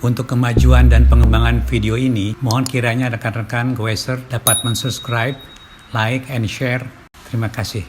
Untuk kemajuan dan pengembangan video ini, mohon kiranya rekan-rekan Goeser dapat mensubscribe, like, and share. Terima kasih.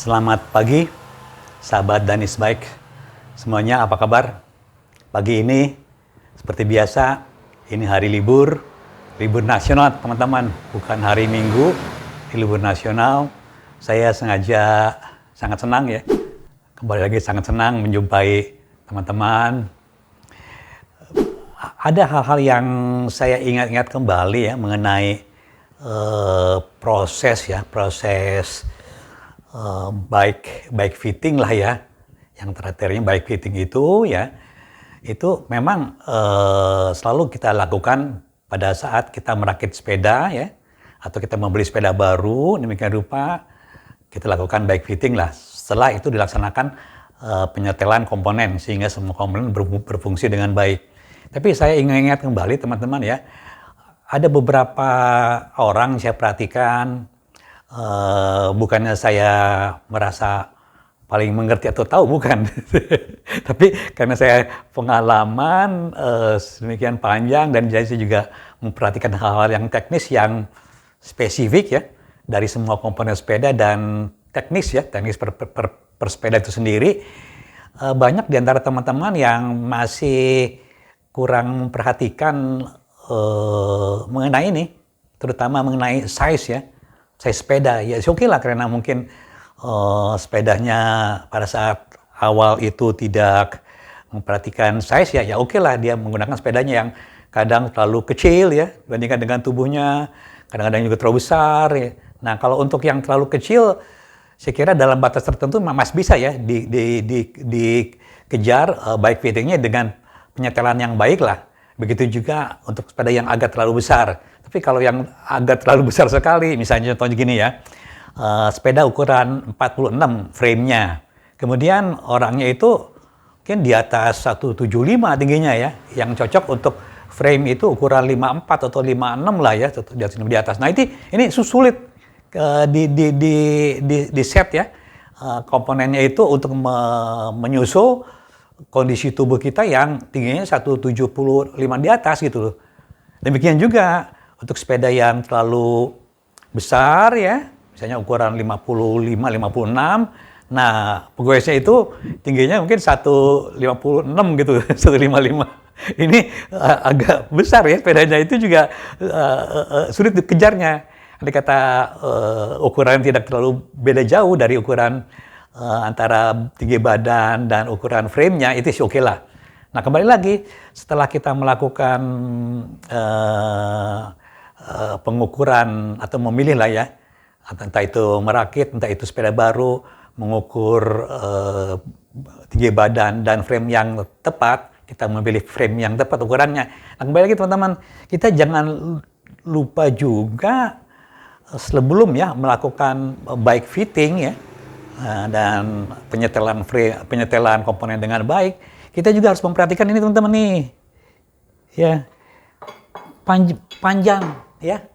Selamat pagi, sahabat Danis Bike. Semuanya apa kabar? Pagi ini, seperti biasa, ini hari libur nasional teman-teman. Bukan hari Minggu, ini libur nasional. Saya sengaja sangat senang ya, kembali lagi sangat senang menjumpai teman-teman. Ada hal-hal yang saya ingat-ingat kembali ya mengenai proses bike fitting lah ya, yang terakhirnya bike fitting itu ya, itu memang selalu kita lakukan pada saat kita merakit sepeda ya, atau kita membeli sepeda baru, demikian rupa kita lakukan bike fitting lah. Setelah itu dilaksanakan penyetelan komponen sehingga semua komponen berfungsi dengan baik. Tapi saya ingat kembali teman-teman ya, ada beberapa orang saya perhatikan. Bukannya saya merasa paling mengerti atau tahu, bukan. Tapi karena saya pengalaman sedemikian panjang dan jadi saya juga memperhatikan hal-hal yang teknis yang spesifik ya dari semua komponen sepeda dan teknis per sepeda itu sendiri. Banyak di antara teman-teman yang masih kurang memperhatikan mengenai ini, terutama mengenai size ya. Saya sepeda, ya oke lah karena mungkin sepedanya pada saat awal itu tidak memperhatikan size ya oke lah dia menggunakan sepedanya yang kadang terlalu kecil ya dibandingkan dengan tubuhnya, kadang-kadang juga terlalu besar ya. Nah kalau untuk yang terlalu kecil, saya kira dalam batas tertentu masih bisa ya dikejar bike fittingnya dengan penyetelan yang baik lah. Begitu juga untuk sepeda yang agak terlalu besar. Tapi kalau yang agak terlalu besar sekali, misalnya contohnya gini ya, sepeda ukuran 46 frame-nya. Kemudian orangnya itu mungkin di atas 175 tingginya ya, yang cocok untuk frame itu ukuran 54 atau 56 lah ya, di atas. Nah ini sulit di set ya, komponennya itu untuk menyusul kondisi tubuh kita yang tingginya 175 di atas gitu loh. Demikian juga untuk sepeda yang terlalu besar ya, misalnya ukuran 55, 56, nah pegawainya itu tingginya mungkin 156 gitu, 155. Ini agak besar ya, sepedanya itu juga sulit dikejarnya. Andai kata ukuran tidak terlalu beda jauh dari ukuran antara tinggi badan dan ukuran frame-nya, itu sih oke lah. Nah, kembali lagi setelah kita melakukan pengukuran atau memilih lah ya, entah itu merakit, entah itu sepeda baru, mengukur tinggi badan dan frame yang tepat, kita memilih frame yang tepat ukurannya. Nah, kembali lagi teman-teman, kita jangan lupa juga sebelum ya melakukan bike fitting ya, dan penyetelan komponen dengan baik, kita juga harus memperhatikan ini teman-teman nih, ya panjang ya,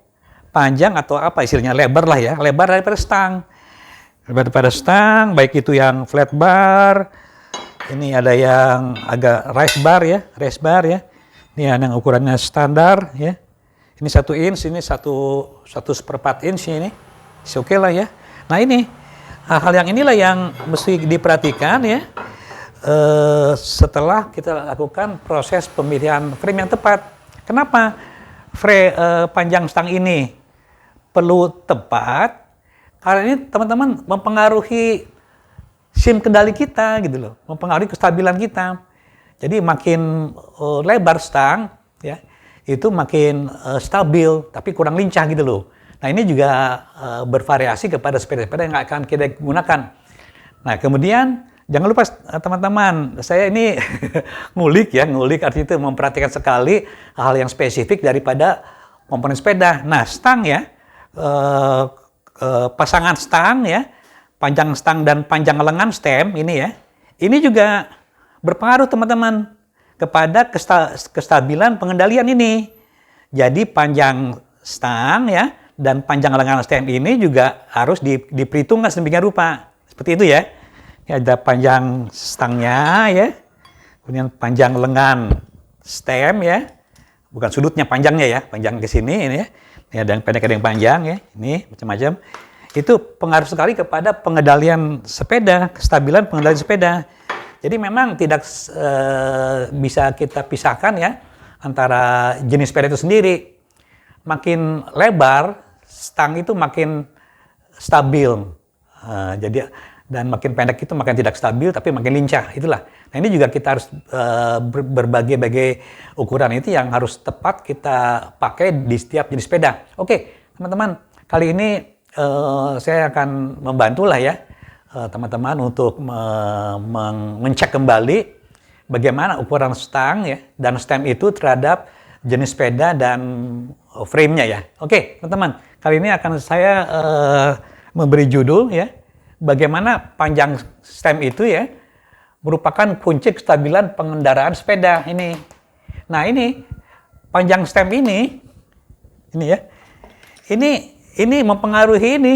panjang atau apa istilahnya, lebar lah ya, lebar daripada stang, baik itu yang flat bar, ini ada yang agak raised bar ya, ini yang ukurannya standar ya, ini 1 inch, ini 1/4 inch ini, oke lah ya. Nah ini hal-hal yang inilah yang mesti diperhatikan ya, setelah kita lakukan proses pemilihan frame yang tepat. Kenapa panjang stang ini perlu tepat? Karena ini teman-teman mempengaruhi SIM kendali kita gitu loh, mempengaruhi kestabilan kita. Jadi makin lebar stang ya, itu makin stabil tapi kurang lincah gitu loh. Nah ini juga bervariasi kepada sepeda-sepeda yang akan kita gunakan. Nah kemudian jangan lupa teman-teman, saya ini ngulik artinya itu memperhatikan sekali hal yang spesifik daripada komponen sepeda. Nah stang ya, pasangan stang ya, panjang stang dan panjang lengan stem ini ya, ini juga berpengaruh teman-teman kepada kestabilan pengendalian ini. Jadi panjang stang ya dan panjang lengan stem ini juga harus diperhitungkan sedemikian rupa. Seperti itu ya. Ada panjang stangnya ya, kemudian panjang lengan stem ya, bukan sudutnya panjangnya ya, panjang ke sini ini ya. Ini ada yang pendek, ada yang panjang ya, ini macam-macam. Itu pengaruh sekali kepada pengendalian sepeda, kestabilan pengendalian sepeda. Jadi memang tidak bisa kita pisahkan ya antara jenis sepeda itu sendiri. Makin lebar stang itu makin stabil. Jadi dan makin pendek itu makin tidak stabil tapi makin lincah, itulah. Nah ini juga kita harus berbagai-bagai ukuran itu yang harus tepat kita pakai di setiap jenis sepeda. Oke teman-teman, kali ini saya akan membantu lah ya teman-teman untuk mengecek kembali bagaimana ukuran stang ya dan stem itu terhadap jenis sepeda dan frame-nya ya. Oke teman-teman, kali ini akan saya memberi judul ya, bagaimana panjang stem itu ya merupakan kunci kestabilan pengendaraan sepeda ini. Nah ini panjang stem ini ya, ini mempengaruhi ini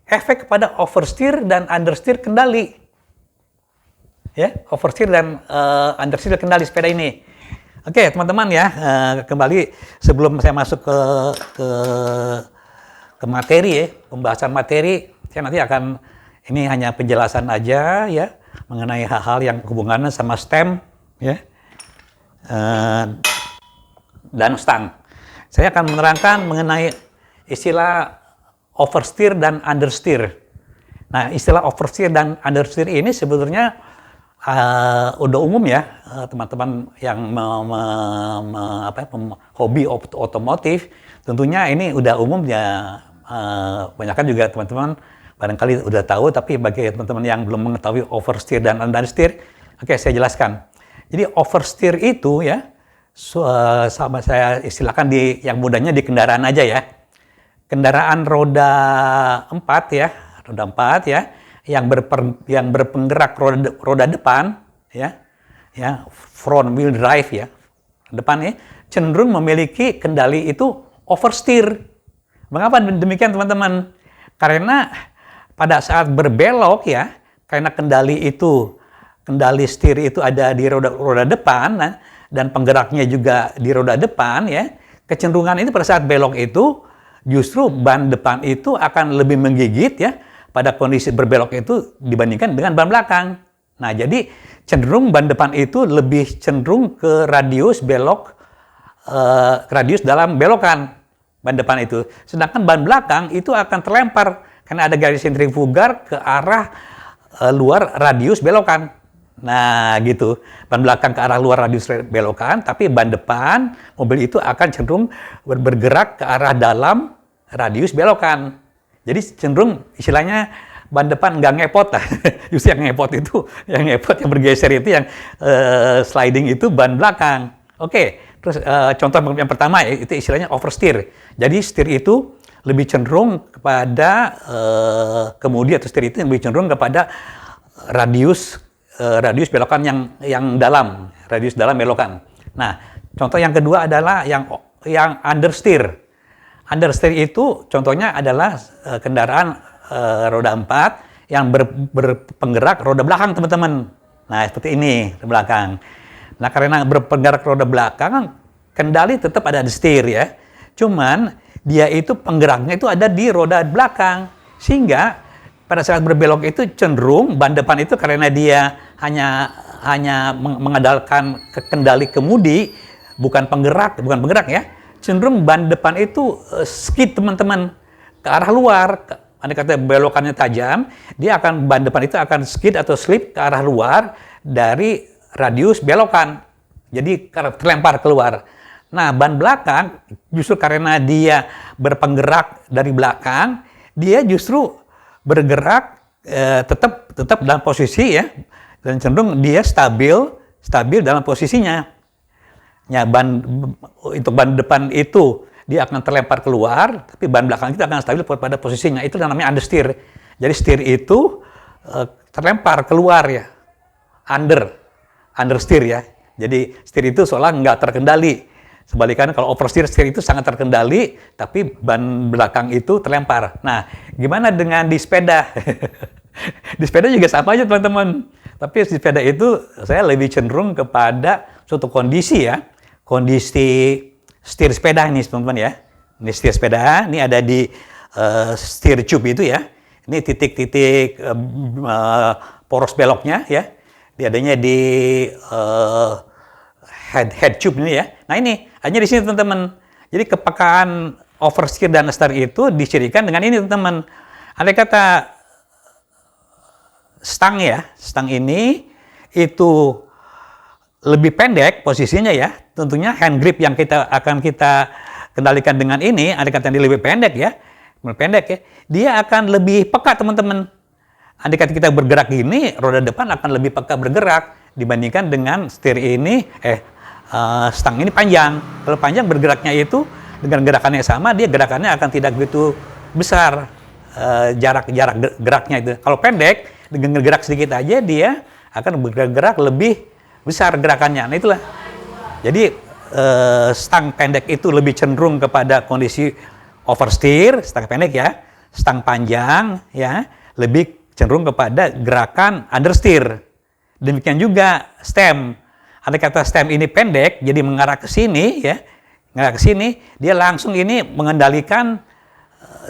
efek kepada oversteer dan understeer kendali. Ya, oversteer dan understeer kendali sepeda ini. Oke teman-teman ya, kembali sebelum saya masuk ke materi ya, pembahasan materi, saya nanti akan ini hanya penjelasan aja ya mengenai hal-hal yang hubungannya sama stem ya dan stang. Saya akan menerangkan mengenai istilah oversteer dan understeer. Nah, istilah oversteer dan understeer ini sebetulnya udah umum ya teman-teman yang hobi otomotif. Tentunya ini udah umum ya, banyakkan juga teman-teman barangkali udah tahu, tapi bagi teman-teman yang belum mengetahui oversteer dan understeer, oke saya jelaskan. Jadi oversteer itu ya, sama saya istilahkan yang mudahnya di kendaraan aja ya. Kendaraan roda 4 ya, yang berpenggerak roda depan ya, front wheel drive ya, depannya cenderung memiliki kendali itu oversteer. Mengapa demikian teman-teman? Karena pada saat berbelok ya, karena kendali setir itu ada di roda depan dan penggeraknya juga di roda depan ya, kecenderungan itu pada saat belok itu justru ban depan itu akan lebih menggigit ya pada kondisi berbelok itu dibandingkan dengan ban belakang. Nah jadi cenderung ban depan itu lebih cenderung ke radius belok, radius dalam belokan ban depan itu, sedangkan ban belakang itu akan terlempar karena ada garis sentrifugal ke arah luar radius belokan. Nah, gitu. Ban belakang ke arah luar radius belokan, tapi ban depan mobil itu akan cenderung bergerak ke arah dalam radius belokan. Jadi cenderung istilahnya ban depan nggak ngepot lah. Justru yang ngepot itu, yang bergeser itu, yang sliding itu ban belakang. Oke, terus contoh yang pertama itu istilahnya oversteer. Jadi steer itu lebih cenderung kepada kemudi, atau steer itu lebih cenderung kepada radius belokan yang dalam, radius dalam belokan. Nah, contoh yang kedua adalah yang understeer. Understeer itu contohnya adalah kendaraan roda 4 yang berpenggerak roda belakang, teman-teman. Nah, seperti ini, roda belakang. Nah, karena berpenggerak roda belakang, kendali tetap ada di steer ya. Cuman dia itu penggeraknya itu ada di roda belakang, sehingga pada saat berbelok itu cenderung ban depan itu, karena dia hanya mengandalkan kendali kemudi, bukan penggerak ya, cenderung ban depan itu skid, teman-teman, ke arah luar. Andai kata belokannya tajam, ban depan itu akan skid atau slip ke arah luar dari radius belokan, jadi terlempar keluar. Nah, ban belakang justru karena dia berpenggerak dari belakang, dia justru bergerak tetap dalam posisi ya, dan cenderung dia stabil dalam posisinya. Ya, untuk ban depan itu dia akan terlempar keluar, tapi ban belakang itu akan stabil pada posisinya. Itu namanya understeer. Jadi steer itu terlempar keluar ya, understeer ya. Jadi steer itu seolah nggak terkendali. Sebaliknya kalau oversteer, steer itu sangat terkendali, tapi ban belakang itu terlempar. Nah, gimana dengan di sepeda? Di sepeda juga sama aja, teman-teman. Tapi di sepeda itu saya lebih cenderung kepada suatu kondisi ya. Kondisi steer sepeda ini, teman-teman ya. Ini steer sepeda, ini ada di steer tube itu ya. Ini titik-titik poros beloknya ya. Dia adanya di head tube ini ya. Nah, ini hanya di sini, teman-teman. Jadi kepekaan oversteer dan understeer itu dicirikan dengan ini, teman-teman. Andai kata stang ini itu lebih pendek posisinya ya, tentunya hand grip yang akan kita kendalikan dengan ini, andai kata ini lebih pendek ya, dia akan lebih peka, teman-teman. Andai kata kita bergerak gini, roda depan akan lebih peka bergerak dibandingkan dengan steer ini, stang ini panjang. Kalau panjang bergeraknya itu dengan gerakannya sama, dia gerakannya akan tidak begitu besar, jarak geraknya itu. Kalau pendek, dengan gerak sedikit aja dia akan bergerak lebih besar gerakannya. Nah, itulah. Jadi stang pendek itu lebih cenderung kepada kondisi oversteer, stang pendek ya. Stang panjang ya lebih cenderung kepada gerakan understeer. Demikian juga stem. Andai kata stem ini pendek, jadi mengarah ke sini ya, dia langsung ini mengendalikan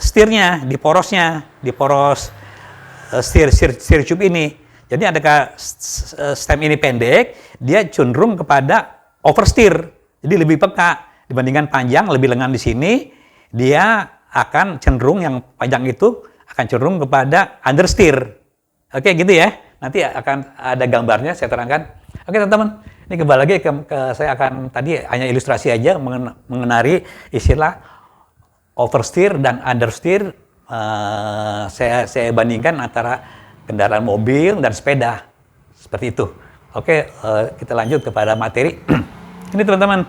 steernya di poros steer tube ini. Jadi adakah stem ini pendek, dia cenderung kepada oversteer, jadi lebih peka dibandingkan panjang, lebih lengan di sini, dia akan cenderung, yang panjang itu akan cenderung kepada understeer. Oke, gitu ya. Nanti akan ada gambarnya saya terangkan. Oke, teman-teman, ini kembali lagi saya akan tadi hanya ilustrasi aja mengenai istilah oversteer dan understeer. Saya bandingkan antara kendaraan mobil dan sepeda, seperti itu. Oke, kita lanjut kepada materi. Ini, teman-teman,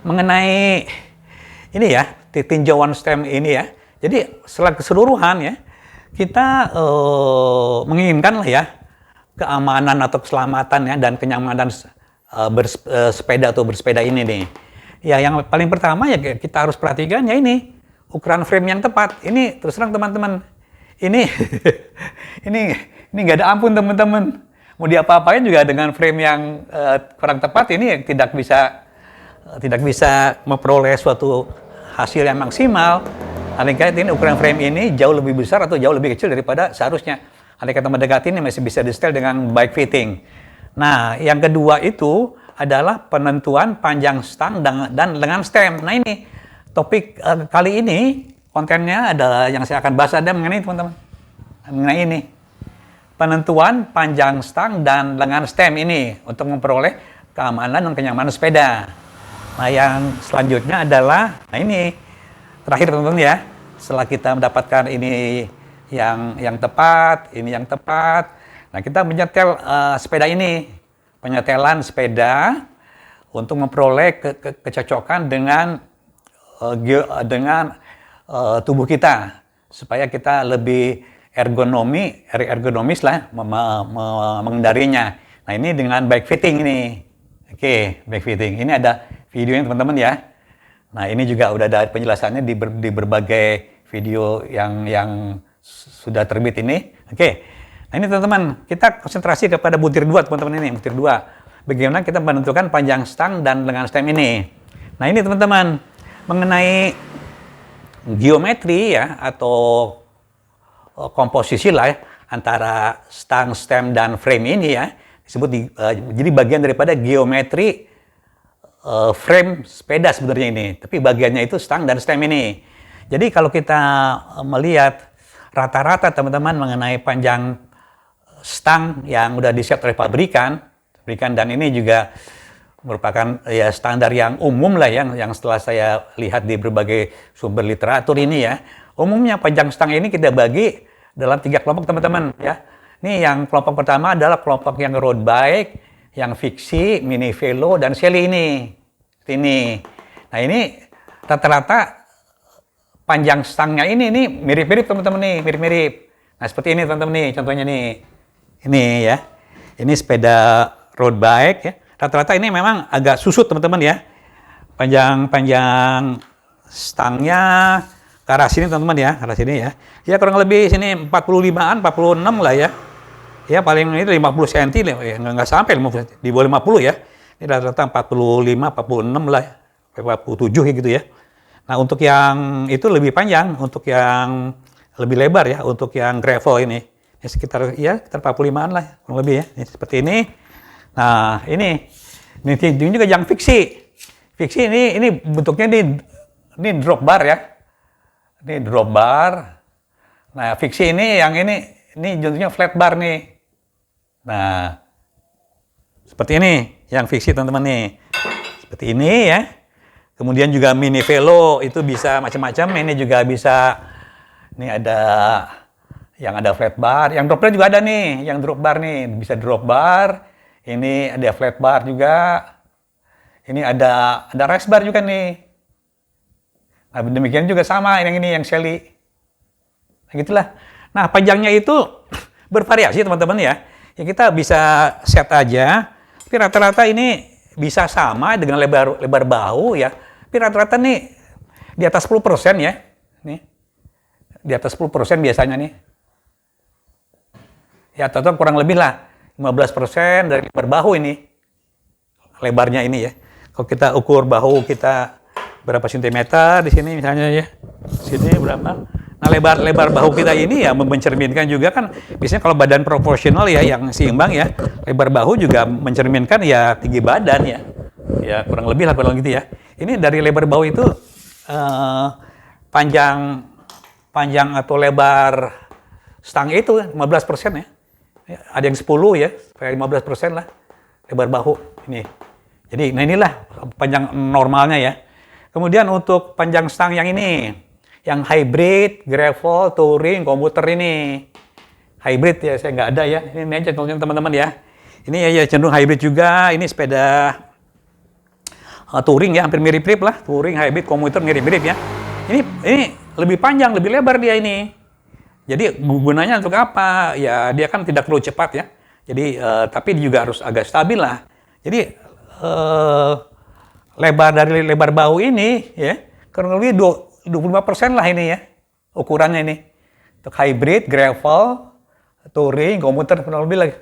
mengenai ini ya, tinjauan stem ini ya. Jadi secara keseluruhan ya, kita menginginkan lah ya keamanan atau keselamatan ya dan kenyamanan bersepeda atau bersepeda ini nih. Ya, yang paling pertama ya kita harus perhatikan ya ini ukuran frame yang tepat. Ini terus terang, teman-teman, ini ini nggak ada ampun, teman-teman. Mau diapa-apain juga dengan frame yang kurang tepat ini tidak bisa memperoleh suatu hasil yang maksimal. Andai kata ini ukuran frame ini jauh lebih besar atau jauh lebih kecil daripada seharusnya. Andai kata mendekati ini masih bisa di-setel dengan baik fitting. Nah, yang kedua itu adalah penentuan panjang stang dan lengan stem. Nah, ini topik kali ini kontennya adalah yang saya akan bahas ada mengenai, teman-teman, mengenai ini penentuan panjang stang dan lengan stem ini untuk memperoleh keamanan dan kenyamanan sepeda. Nah, yang selanjutnya adalah, nah ini terakhir teman-teman ya. Setelah kita mendapatkan ini yang tepat, ini yang tepat. Nah, kita menyetel sepeda ini, penyetelan sepeda untuk memperoleh kecocokan dengan tubuh kita, supaya kita lebih ergonomis lah mengendarinya. Nah, ini dengan bike fitting ini. Oke, bike fitting. Ini ada videonya teman-teman ya. Nah, ini juga udah ada penjelasannya di berbagai video yang sudah terbit ini. Oke. Nah, ini teman-teman, kita konsentrasi kepada butir 2 teman-teman ini, butir 2. Bagaimana kita menentukan panjang stang dan lengan stem ini. Nah, ini teman-teman, mengenai geometri ya, atau komposisi lah ya, antara stang, stem, dan frame ini ya, disebut jadi bagian daripada geometri frame sepeda sebenarnya ini, tapi bagiannya itu stang dan stem ini. Jadi kalau kita melihat rata-rata teman-teman mengenai panjang stang yang udah di-set oleh pabrikan, dan ini juga merupakan ya standar yang umum lah yang setelah saya lihat di berbagai sumber literatur ini ya. Umumnya panjang stang ini kita bagi dalam 3 kelompok teman-teman ya. Ini yang kelompok pertama adalah kelompok yang road bike, yang fiksi, mini velo, dan shelly ini. Ini. Nah, ini rata-rata panjang stangnya ini mirip-mirip teman-teman nih, mirip-mirip. Nah, seperti ini teman-teman nih, contohnya nih. Ini ya. Ini sepeda road bike ya. Rata-rata ini memang agak susut teman-teman ya. Panjang stangnya ke arah sini teman-teman ya, arah sini ya. Ya kurang lebih sini 45-an, 46 lah ya. Ya paling ini 50 cm ya, nggak sampai 50 cm, di bawah 50 ya. Ini rata-rata 45, 46 lah, 47 gitu ya. Nah, untuk yang itu lebih panjang, untuk yang lebih lebar ya, untuk yang gravel ini sekitar 45-an lah kurang lebih ya. Ini seperti ini. Nah, ini juga yang fiksi. Fiksi ini bentuknya ini drop bar ya. Ini drop bar. Nah, fiksi ini yang ini contohnya flat bar nih. Nah, seperti ini yang fiksi teman-teman nih. Seperti ini ya. Kemudian juga mini velo itu bisa macam-macam. Ini juga bisa. Ini ada yang ada flat bar. Yang drop bar juga ada nih. Yang drop bar nih bisa drop bar. Ini ada flat bar juga. Ini ada race bar juga nih. Nah, demikian juga sama yang shelly. Nah, gitulah. Nah, panjangnya itu bervariasi teman-teman ya. Ya kita bisa set aja. Tapi rata-rata ini bisa sama dengan lebar bahu ya. Tapi rata-rata nih di atas 10% ya. Nih. Di atas 10% biasanya nih. Ya, atau kurang lebih lah 15% dari lebar bahu ini. Lebarnya ini ya. Kalau kita ukur bahu kita berapa sentimeter di sini misalnya ya. Sini berapa? Nah, lebar bahu kita ini ya mencerminkan juga kan, biasanya kalau badan proporsional ya yang seimbang ya, lebar bahu juga mencerminkan ya tinggi badan ya. Ya kurang lebih lah kurang gitu ya. Ini dari lebar bahu itu panjang atau lebar stang itu 15% ya. Ada yang 10 ya, kayak 15% lah lebar bahu ini. Jadi nah inilah panjang normalnya ya. Kemudian untuk panjang stang yang ini, yang hybrid, gravel, touring, komuter ini. Hybrid ya, saya nggak ada ya. Ini aja contohnya teman-teman ya. Ini ya cenderung hybrid juga. Ini sepeda touring ya, hampir mirip-mirip lah. Touring, hybrid, komuter mirip-mirip ya. Ini lebih panjang, lebih lebar dia ini. Jadi gunanya untuk apa? Ya dia kan tidak terlalu cepat ya. Jadi tapi juga harus agak stabil lah. Jadi lebar bahu ini ya kurang lebih 25% lah ini ya ukurannya ini untuk hybrid, gravel, touring, komuter kurang lebih lagi.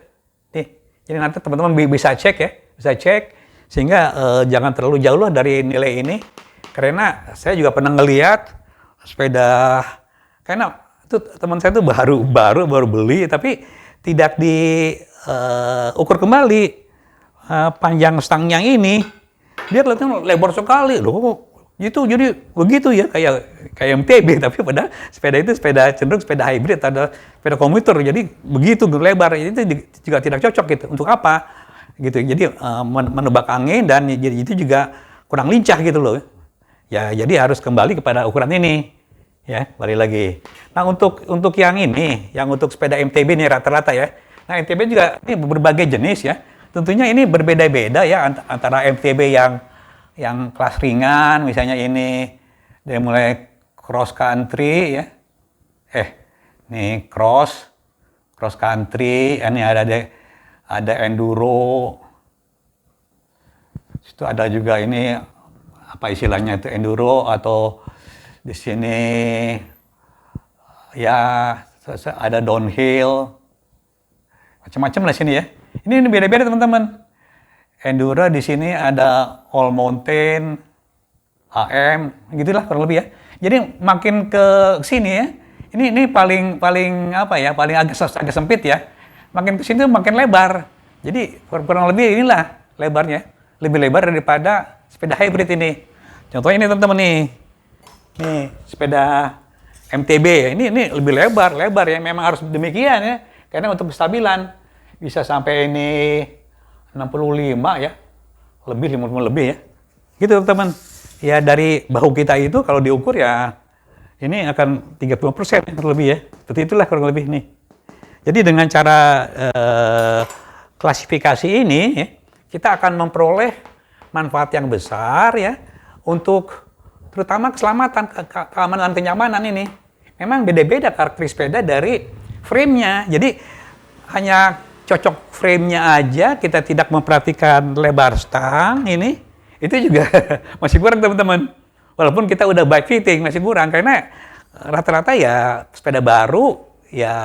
Nih, jadi nanti teman-teman bisa cek ya, bisa cek sehingga jangan terlalu jauh lah dari nilai ini. Karena saya juga pernah ngelihat sepeda, karena itu teman saya tuh baru beli tapi tidak diukur kembali panjang stang yang ini. Dia kelihatannya lebar sekali loh. Itu jadi begitu ya, kayak MTB, tapi pada sepeda itu cenderung sepeda hybrid atau sepeda komuter. Jadi begitu lebar, itu juga tidak cocok gitu. Untuk apa? Gitu. Jadi menebak angin, dan jadi itu juga kurang lincah gitu loh. Ya, jadi harus kembali kepada ukuran ini. Ya, balik lagi. Nah, untuk yang ini, yang untuk sepeda MTB ini rata-rata ya. Nah, MTB juga ini berbagai jenis ya. Tentunya ini berbeda-beda ya, antara MTB yang kelas ringan, misalnya ini dari mulai cross country ya, ini cross country, ini ada enduro, itu ada juga ini apa istilahnya itu enduro, atau di sini ya ada downhill, macam-macam lah sini ya. Ini beda-beda teman-teman. Enduro di sini ada all mountain, AM, gitulah kurang lebih ya. Jadi makin ke sini ya, ini paling apa ya, paling agak sempit ya. Makin ke sini makin lebar. Jadi kurang lebih inilah lebarnya, lebih lebar daripada sepeda hybrid ini. Contohnya ini teman-teman nih sepeda MTB ya. Ini lebih lebar ya. Memang harus demikian ya, karena untuk kestabilan bisa sampai ini 65 ya, lebih 50 lebih ya. Gitu teman-teman. Ya dari bahu kita itu kalau diukur ya ini akan 30% lebih ya. Seperti itulah kurang lebih nih. Jadi dengan cara klasifikasi ini ya, kita akan memperoleh manfaat yang besar ya untuk terutama keselamatan, keamanan, kenyamanan ini. Memang beda-beda karakteristik sepeda dari frame-nya. Jadi hanya cocok frame-nya aja, kita tidak memperhatikan lebar stang ini, itu juga masih kurang teman-teman. Walaupun kita udah bike fitting, masih kurang, karena rata-rata ya sepeda baru ya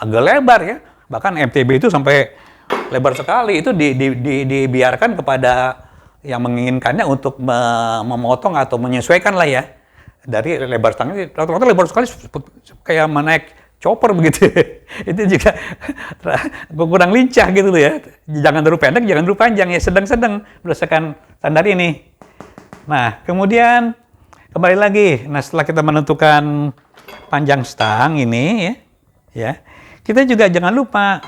agak lebar ya. Bahkan MTB itu sampai lebar sekali, itu dibiarkan kepada yang menginginkannya untuk memotong atau menyesuaikan lah ya. Dari lebar stangnya, rata-rata lebar sekali kayak menaik chopper begitu. Itu juga kurang lincah gitu loh ya. Jangan terlalu pendek, jangan terlalu panjang ya, sedang-sedang berdasarkan standar ini. Nah, kemudian kembali lagi. Nah, setelah kita menentukan panjang stang ini ya, kita juga jangan lupa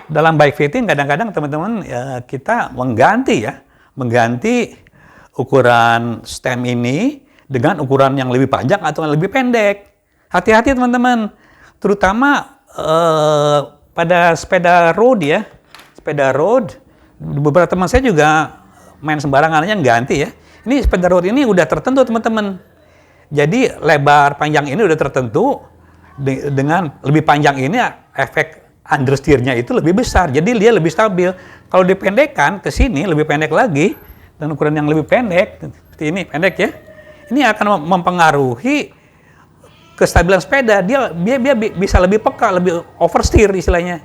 dalam bike fitting kadang-kadang teman-teman ya, kita mengganti ukuran stem ini dengan ukuran yang lebih panjang atau yang lebih pendek. Hati-hati teman-teman. Terutama pada sepeda road ya, sepeda road, beberapa teman saya juga main sembarangan aja ganti ya. Ini sepeda road ini udah tertentu teman-teman. Jadi lebar panjang ini udah tertentu, dengan lebih panjang ini efek understeer-nya itu lebih besar, jadi dia lebih stabil. Kalau dipendekkan ke sini lebih pendek lagi, dan ukuran yang lebih pendek, seperti ini pendek ya, ini akan mempengaruhi kestabilan sepeda. Dia bisa lebih peka, lebih oversteer istilahnya.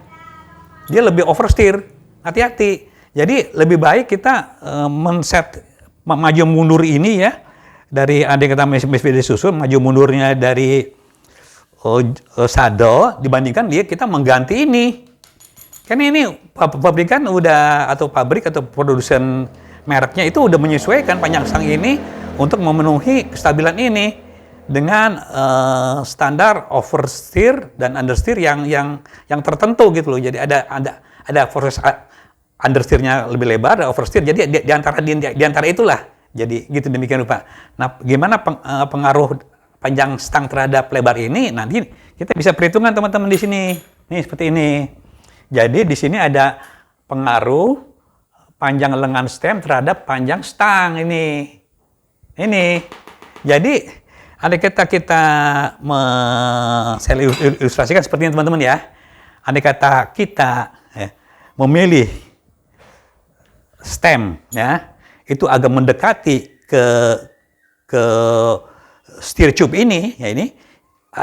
Dia lebih oversteer. Hati-hati. Jadi lebih baik kita men-set maju mundur ini ya. Dari andai kata sepeda susun, maju mundurnya dari saddle dibandingkan kita mengganti ini. Karena ini pabrikan udah, atau pabrik atau produsen mereknya itu udah menyesuaikan panjang stang ini untuk memenuhi kestabilan ini dengan standar oversteer dan understeer yang tertentu gitu loh. Jadi ada proses understeer-nya lebih lebar, ada oversteer. Jadi di antara itulah. Jadi gitu demikian Pak. Nah, gimana pengaruh panjang stang terhadap lebar ini? Nanti kita bisa perhitungan teman-teman di sini. Nih seperti ini. Jadi di sini ada pengaruh panjang lengan stem terhadap panjang stang ini. Ini. Jadi andai kata saya ilustrasikan seperti ini teman-teman ya. Andai kata kita memilih stem ya, itu agak mendekati ke steer tube ini ya, ini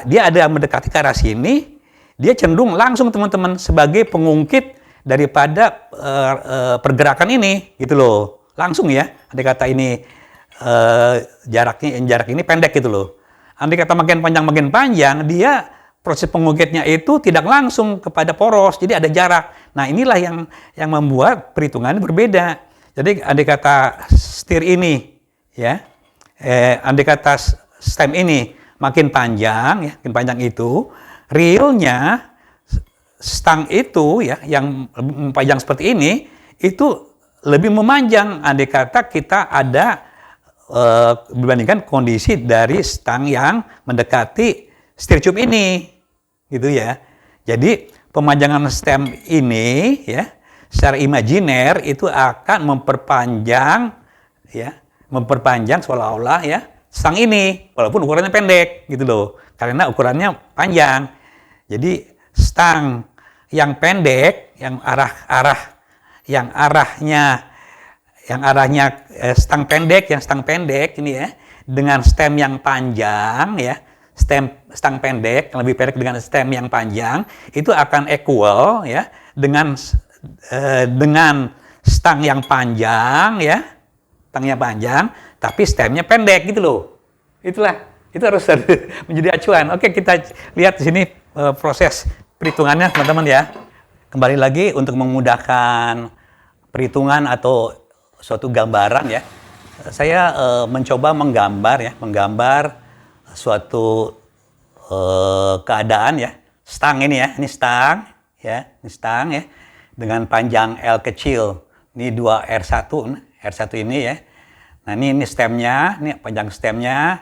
dia ada mendekati ke arah sini, dia cenderung langsung teman-teman sebagai pengungkit daripada pergerakan ini gitu loh. Langsung ya. Andai kata ini jarak ini pendek gitu loh. Andai kata makin panjang, dia proses pengungkitnya itu tidak langsung kepada poros, jadi ada jarak. Nah, inilah yang membuat perhitungannya berbeda. Jadi andai kata steer ini ya, andai kata stem ini makin panjang, ya, makin panjang itu, realnya stang itu ya yang panjang seperti ini itu lebih memanjang andai kata kita ada dibandingkan kondisi dari stang yang mendekati steel tube ini, gitu ya. Jadi pemanjangan stem ini ya secara imajiner itu akan memperpanjang ya, memperpanjang seolah-olah ya stang ini walaupun ukurannya pendek gitu loh, karena ukurannya panjang. Jadi stang yang pendek yang arahnya stang pendek ini ya dengan stem yang panjang ya, stang pendek yang lebih pendek dengan stem yang panjang itu akan equal ya dengan stang yang panjang ya, stangnya panjang tapi stemnya pendek gitu loh. Itu harus menjadi acuan. Oke, kita lihat di sini proses perhitungannya teman-teman ya. Kembali lagi untuk memudahkan perhitungan atau suatu gambaran ya. Saya mencoba menggambar suatu keadaan ya. Stang ini ya, ini stang ya, dengan panjang L kecil. Ini 2R1 ini ya. Nah, ini stemnya, ini panjang stemnya,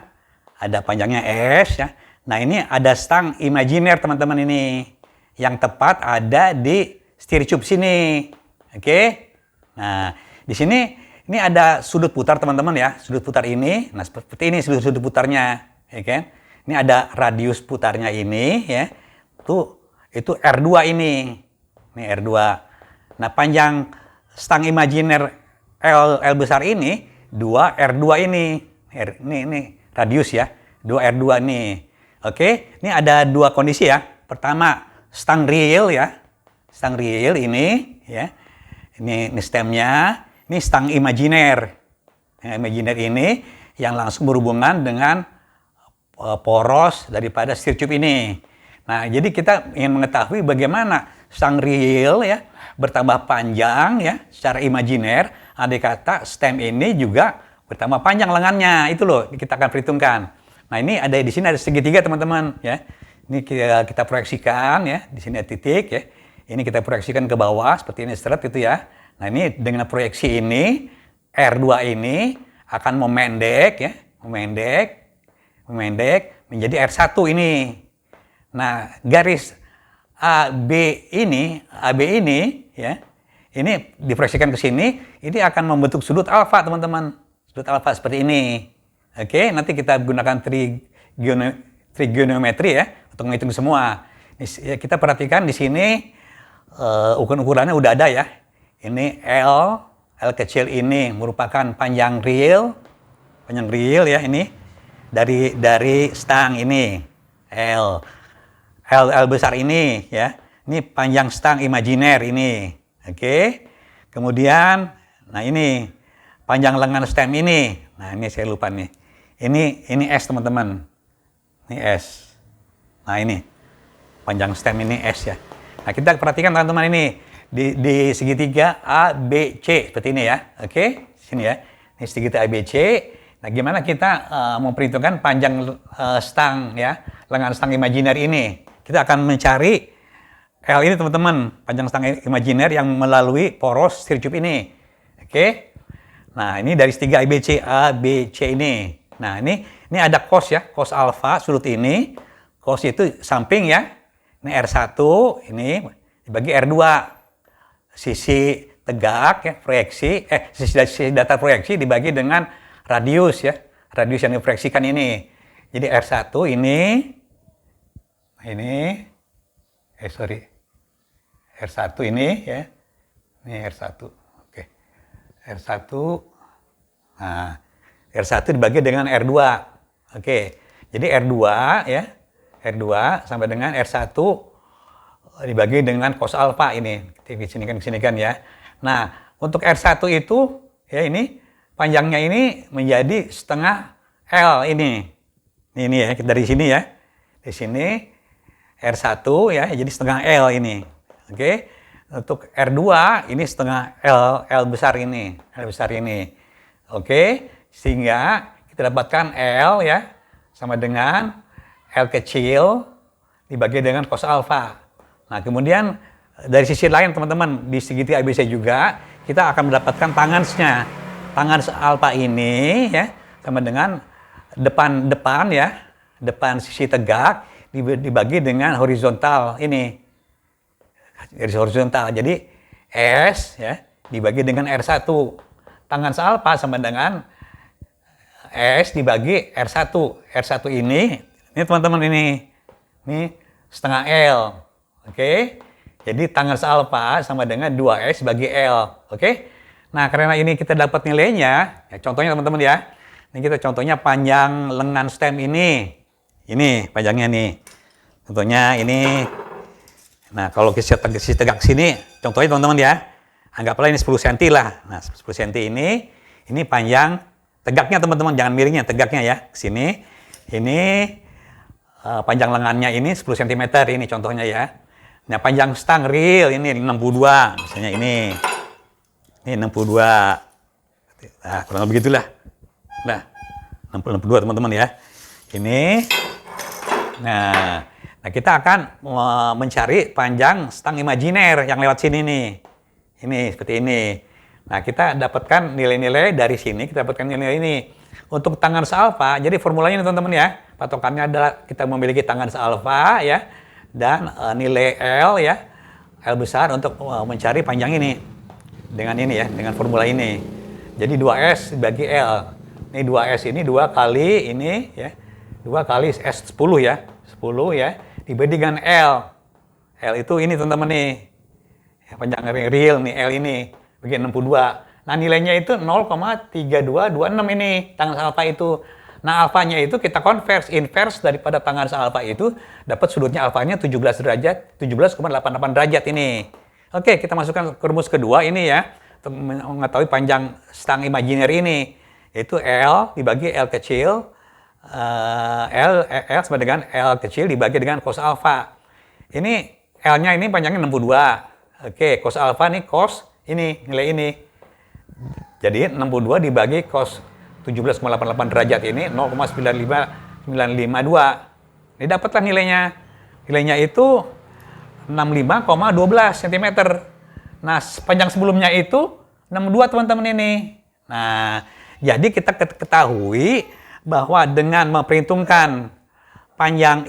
ada panjangnya S ya. Nah, ini ada stang imajiner teman-teman ini. Yang tepat ada di steel tube sini. Oke. Nah, di sini ini ada sudut putar teman-teman ya. Sudut putar ini, nah seperti ini sudut putarnya, ya kan? Ini ada radius putarnya ini ya. Itu R2 ini. Ini R2. Nah, panjang stang imajiner L besar ini 2R2 ini. Ini radius ya. 2R2 ini. Oke, ini ada dua kondisi ya. Pertama, stang real ya. Stang real ini ya. Ini stemnya, ini stang imajiner. Yang imajiner ini yang langsung berhubungan dengan poros daripada steel tube ini. Nah, jadi kita ingin mengetahui bagaimana stang real ya bertambah panjang ya secara imajiner, andai kata stem ini juga bertambah panjang lengannya. Itu loh kita akan perhitungkan. Nah, ini ada di sini ada segitiga teman-teman ya. Ini kita proyeksikan ya, di sini ada titik ya. Ini kita proyeksikan ke bawah seperti ini seret gitu ya. Nah, ini dengan proyeksi ini R2 ini akan memendek ya, memendek menjadi R1 ini. Nah, garis AB ini ya, ini diproyeksikan ke sini, ini akan membentuk sudut alfa teman-teman. Sudut alfa seperti ini. Oke, nanti kita gunakan trigonometri ya untuk menghitung semua. Ini, kita perhatikan di sini ukuran-ukurannya udah ada ya. Ini L kecil ini merupakan panjang real ya ini dari stang ini L besar ini ya. Ini panjang stang imajiner ini. Oke. Kemudian nah ini panjang lengan stem ini. Nah, ini saya lupa nih. Ini S teman-teman. Ini S. Nah, ini panjang stem ini S ya. Nah, kita perhatikan teman-teman ini di segitiga ABC seperti ini ya. Oke, sini ya. Ini segitiga ABC. Nah, gimana kita memperhitungkan panjang stang ya, lengan stang imajiner ini? Kita akan mencari L ini teman-teman, panjang stang imajiner yang melalui poros steel tube ini. Oke. Nah, ini dari segitiga ABC ini. Nah, ini ada cos ya, cos alfa sudut ini. Cos itu samping ya. Ini R1, ini dibagi R2. Sisi tegak ya, proyeksi, sisi datar proyeksi dibagi dengan radius ya. Radius yang diproyeksikan ini. Jadi R1 ini R1 ini ya. Ini R1. Oke. R1. Nah, R1 dibagi dengan R2. Oke. Jadi R2 ya. R2 sampai dengan R1 dibagi dengan cos alfa ini. Kesinikan ya. Nah, untuk R1 itu ya ini panjangnya ini menjadi setengah L ini. Ini ya, dari sini ya. Di sini R1 ya, jadi setengah L ini. Oke. Untuk R2 ini setengah L besar ini. Oke. Sehingga kita dapatkan L ya, sama dengan L kecil dibagi dengan cos alfa. Nah, kemudian dari sisi lain teman-teman, di segitiga ABC juga, kita akan mendapatkan tangansnya. Tangens alfa ini ya, sama dengan depan ya, depan sisi tegak dibagi dengan horizontal ini, garis horizontal. Jadi S ya dibagi dengan R1. Tangens alfa sama dengan S dibagi R1. R1 ini teman-teman ini setengah L. Oke. Jadi tangens alfa sama dengan 2S bagi L. Oke. Nah, karena ini kita dapat nilainya, ya, contohnya teman-teman ya. Ini kita contohnya panjang lengan stem ini. Ini panjangnya nih. Contohnya ini. Nah, kalau kita tegak sini, contohnya teman-teman ya. Anggaplah ini 10 cm lah. Nah, 10 cm ini panjang tegaknya teman-teman, jangan miringnya, tegaknya ya. Ke sini. Ini panjang lengannya ini 10 cm ini contohnya ya. Nah, panjang stang real ini 62, misalnya ini 62. Nah, kurang lebih begitulah. Nah, 62 teman-teman ya. Ini. Nah, kita akan mencari panjang stang imajiner yang lewat sini nih. Ini seperti ini. Nah, kita dapatkan nilai-nilai dari sini, kita dapatkan nilai ini. Untuk tangens alfa, jadi formulanya ini teman-teman ya. Patokannya adalah kita memiliki tangens alfa ya, dan nilai L ya, L besar untuk mencari panjang ini. Dengan ini ya, dengan formula ini. Jadi 2S bagi L. Ini 2S ini 2 kali ini ya. 2 kali S10 ya. 10 ya. Dibagi dengan L. L itu ini teman-teman nih. Ya, panjang real nih L ini. Bagi 62. Nah, nilainya itu 0,3226 ini. Tangens alfa itu. Nah, alfanya itu kita inverse daripada tangens alfa itu. Dapat sudutnya alfanya 17 derajat. 17,88 derajat ini. Oke, kita masukkan ke rumus kedua ini ya, untuk mengetahui panjang stang imajiner ini, yaitu L dibagi L kecil, L sama dengan L kecil dibagi dengan cos alfa. Ini L-nya ini panjangnya 62. Oke, cos alfa nih cos ini, nilai ini. Jadi 62 dibagi cos 17,88 derajat ini 0,95952. Ini dapatlah nilainya. Nilainya itu 65,12 cm. Nah, panjang sebelumnya itu 62 teman-teman ini. Nah, jadi kita ketahui bahwa dengan memperhitungkan panjang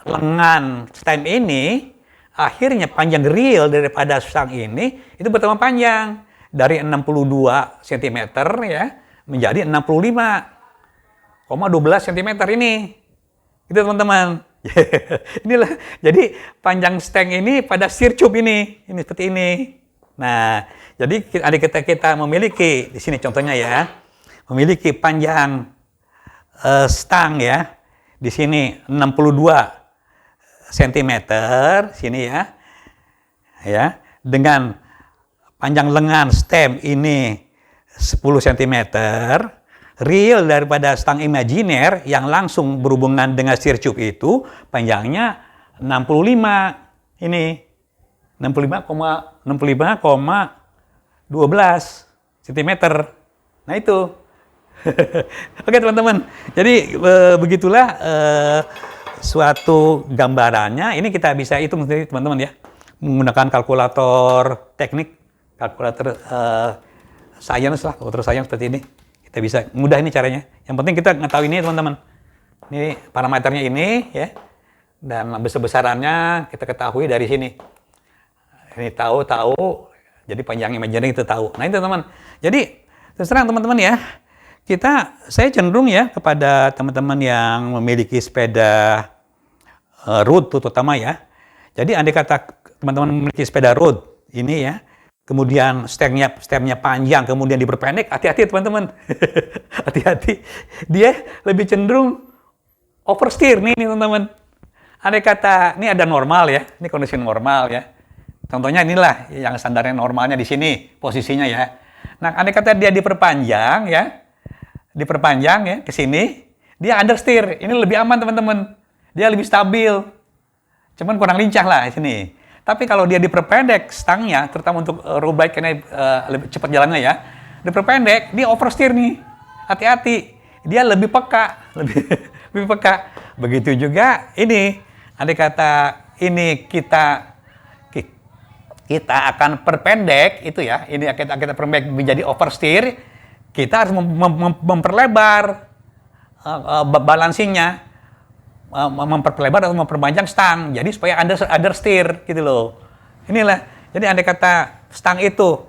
lengan stem ini, akhirnya panjang real daripada stang ini itu bertambah panjang dari 62 cm ya menjadi 65,12 cm ini. Itu teman-teman. Inilah, jadi panjang stang ini pada sircup ini seperti ini. Nah, jadi kita memiliki di sini contohnya ya, memiliki panjang stang ya, di sini 62 cm sini ya, dengan panjang lengan stem ini 10 cm. Real daripada stang imajiner yang langsung berhubungan dengan sircup itu panjangnya 65 ini 65,12 cm. Nah itu. Oke teman-teman. Jadi begitulah suatu gambarannya. Ini kita bisa hitung sendiri teman-teman ya. Menggunakan kalkulator teknik, kalkulator science lah, kalkulator science seperti ini. Kita bisa mudah ini caranya. Yang penting kita mengetahui ini teman-teman. Ini parameternya ini ya. Dan besar-besarannya kita ketahui dari sini. Ini tahu. Jadi panjang imajiner kita tahu. Nah itu teman. Jadi terus terang teman-teman ya. Saya cenderung ya kepada teman-teman yang memiliki sepeda road terutama ya. Jadi andai kata teman-teman memiliki sepeda road ini ya. Kemudian stemnya panjang, kemudian diperpendek, hati-hati teman-teman. Hati-hati. Dia lebih cenderung oversteer nih teman-teman. Andai kata, ini ada normal ya, ini kondisi normal ya. Contohnya inilah yang standarnya normalnya di sini, posisinya ya. Nah, andai kata dia diperpanjang ya ke sini, dia understeer. Ini lebih aman teman-teman. Dia lebih stabil. Cuman kurang lincah lah di sini. Tapi kalau dia diperpendek stangnya, terutama untuk road bike karena lebih cepat jalannya ya, diperpendek, dia oversteer nih. hati-hati, dia lebih peka, lebih peka. Begitu juga ini, andai kata ini kita akan perpendek itu ya, ini kita perpendek menjadi oversteer, kita harus memperlebar balancingnya, memperlebar atau memperpanjang stang, jadi supaya understeer gitu loh. Inilah, jadi andai kata stang itu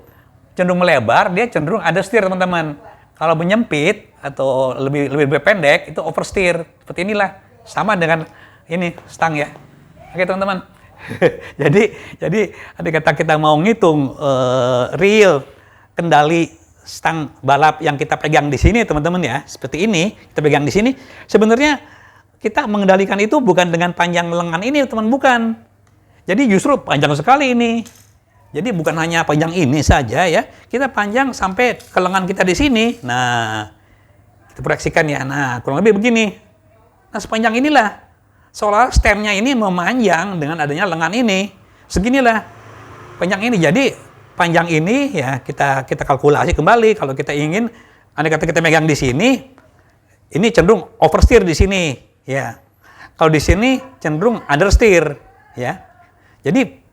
cenderung melebar, dia cenderung understeer teman-teman. Kalau menyempit atau lebih pendek itu oversteer. Seperti inilah, sama dengan ini stang ya. Oke teman-teman. jadi andai kata kita mau ngitung real kendali stang balap yang kita pegang di sini teman-teman ya, seperti ini kita pegang di sini, sebenarnya kita mengendalikan itu bukan dengan panjang lengan ini teman, bukan. Jadi justru panjang sekali ini. Jadi bukan hanya panjang ini saja ya, kita panjang sampai ke lengan kita di sini. Nah, kita proyeksikan ya. Nah, kurang lebih begini. Nah, sepanjang inilah seolah stemnya ini memanjang dengan adanya lengan ini. Seginilah panjang ini. Jadi panjang ini ya kita kalkulasi kembali. Kalau kita ingin, andai kata kita megang di sini, ini cenderung oversteer di sini ya. Kalau di sini cenderung understeer ya. Jadi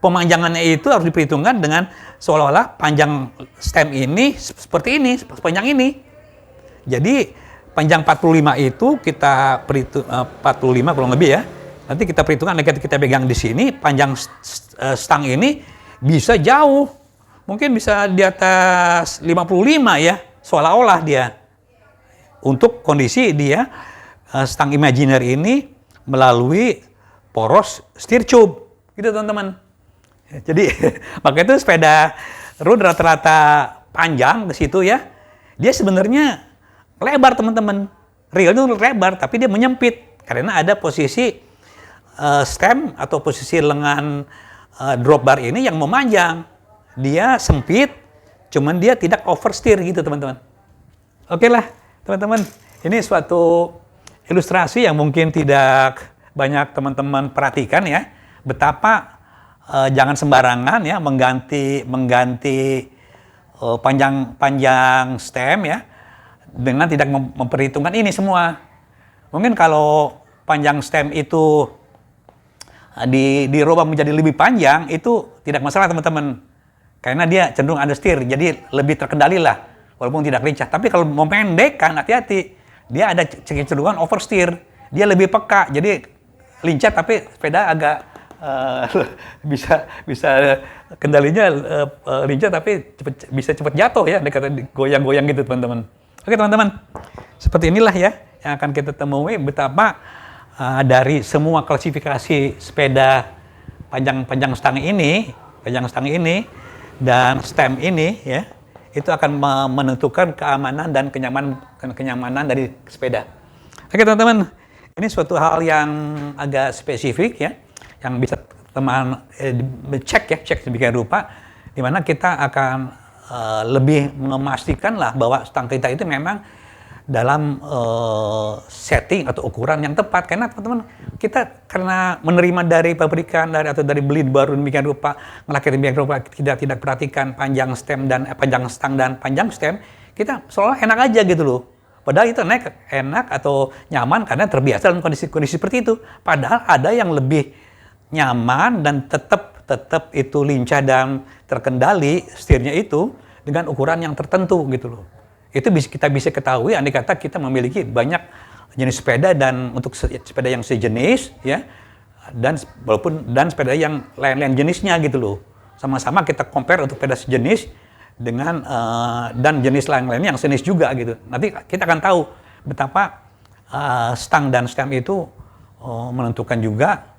pemanjangannya itu harus diperhitungkan dengan seolah-olah panjang stem ini seperti ini, sepanjang ini. Jadi panjang 45 itu kita perhitung 45 kurang lebih ya. Nanti kita perhitungkan kita pegang di sini, panjang stang ini bisa jauh. Mungkin bisa di atas 55 ya, seolah-olah dia. Untuk kondisi dia stang imajiner ini melalui poros steer tube. Gitu teman-teman. Jadi maka itu sepeda road rata-rata panjang di situ ya. Dia sebenarnya lebar teman-teman. Real itu lebar tapi dia menyempit karena ada posisi stem atau posisi lengan drop bar ini yang memanjang. Dia sempit, cuman dia tidak oversteer gitu teman-teman. Oke lah teman-teman, ini suatu ilustrasi yang mungkin tidak banyak teman-teman perhatikan ya. Betapa jangan sembarangan ya mengganti panjang stem ya dengan tidak memperhitungkan ini semua. Mungkin kalau panjang stem itu dirubah menjadi lebih panjang itu tidak masalah teman-teman, karena dia cenderung understeer, jadi lebih terkendali lah walaupun tidak lincah. Tapi kalau mau pendekkan, hati-hati, dia ada kecenderungan oversteer, dia lebih peka, jadi lincah tapi sepeda agak bisa kendalinya lincah tapi bisa cepat jatuh ya, goyang-goyang gitu teman-teman. Oke teman-teman, seperti inilah ya yang akan kita temui betapa dari semua klasifikasi sepeda panjang stang ini dan stem ini ya, itu akan menentukan keamanan dan kenyamanan dari sepeda. Oke teman-teman, ini suatu hal yang agak spesifik ya, yang bisa teman cek sedemikian rupa, di mana kita akan lebih memastikan lah bahwa stang kita itu memang dalam setting atau ukuran yang tepat. Karena teman-teman, kita karena menerima dari pabrikan atau dari beli baru demikian rupa, ngelakir demikian rupa, tidak perhatikan panjang stem dan panjang stang dan panjang stem, kita seolah enak aja gitu loh. Padahal itu enak atau nyaman karena terbiasa dalam kondisi seperti itu. Padahal ada yang lebih nyaman dan tetap itu lincah dan terkendali setirnya itu dengan ukuran yang tertentu gitu loh. Itu kita bisa ketahui andai kata kita memiliki banyak jenis sepeda dan untuk sepeda yang sejenis ya, dan sepeda yang lain-lain jenisnya gitu loh. Sama-sama kita compare untuk sepeda sejenis dengan dan jenis lain-lainnya yang sejenis juga gitu. Nanti kita akan tahu betapa stang dan stem itu menentukan juga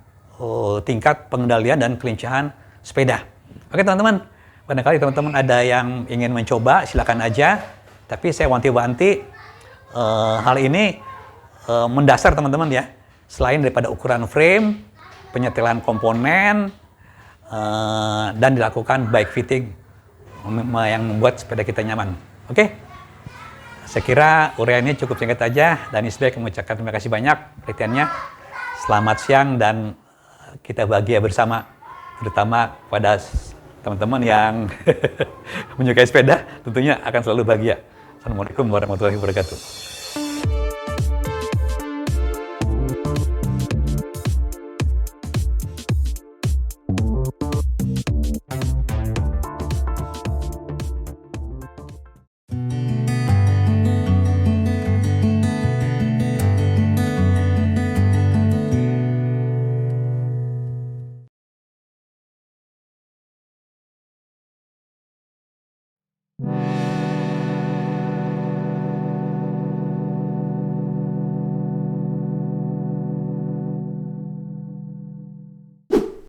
tingkat pengendalian dan kelincahan sepeda. Oke teman-teman, barangkali teman-teman ada yang ingin mencoba, silakan aja. Tapi saya wanti-wanti hal ini mendasar teman-teman ya. Selain daripada ukuran frame, penyetelan komponen, dan dilakukan bike fitting yang membuat sepeda kita nyaman. Oke? Saya kira uraiannya cukup singkat aja, dan Isbek mengucapkan terima kasih banyak perhatiannya. Selamat siang dan kita bahagia bersama, terutama pada teman-teman yang menyukai sepeda, tentunya akan selalu bahagia. Assalamualaikum warahmatullahi wabarakatuh.